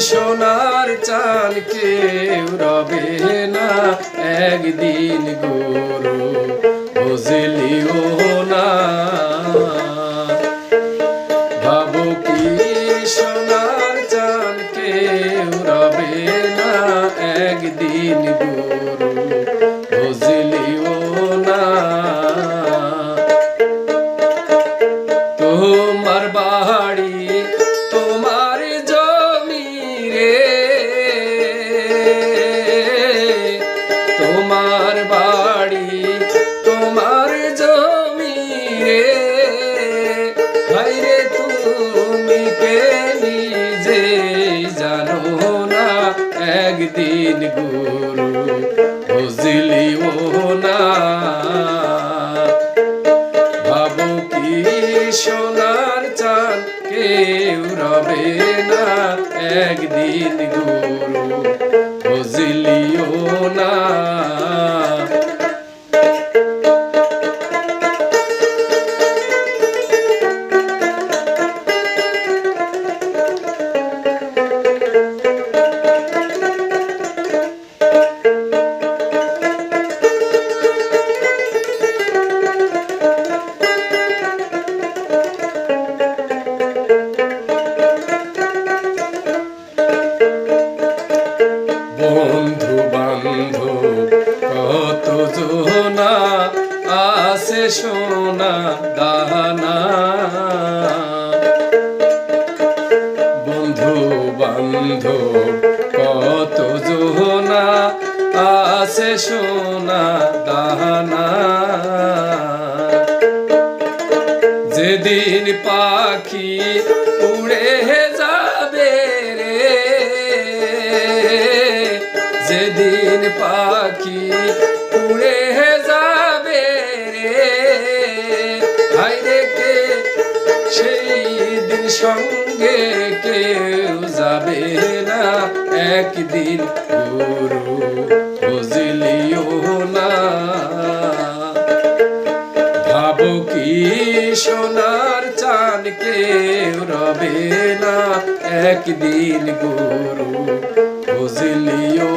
সোনার চান কেউ রবে না একদিন গুরু বুঝলিও না। ভাবো কি সোনার চান কেউ রবে না একদিন গুরু বুঝলিও না। তোমার বাড়ি তোমার জমি রে, তোমার বাড়ি তোমার জমি রে, ভাইরে তুমি কে নিজে জানো না একদিন গুরু বুঝলিও না। ভাবো কি সোনার চান কেউ রবে না একদিন গুরু বুঝলিও না। বন্ধু বান্ধব কত জনা আছে সোনা দানা, বন্ধু বান্ধব কত জনা আছে সোনা দানা। যেদিন পাখি উড়ে যাবে রে, যেদিন পাখি উড়ে যাবে রে, হায়রে কে সেই দিন সঙ্গে কেউ যাবে না একদিন গুরু বুঝলিও না। ভাবো কি সোনার চান কেউ রবে না একদিন গুরু বুঝলিও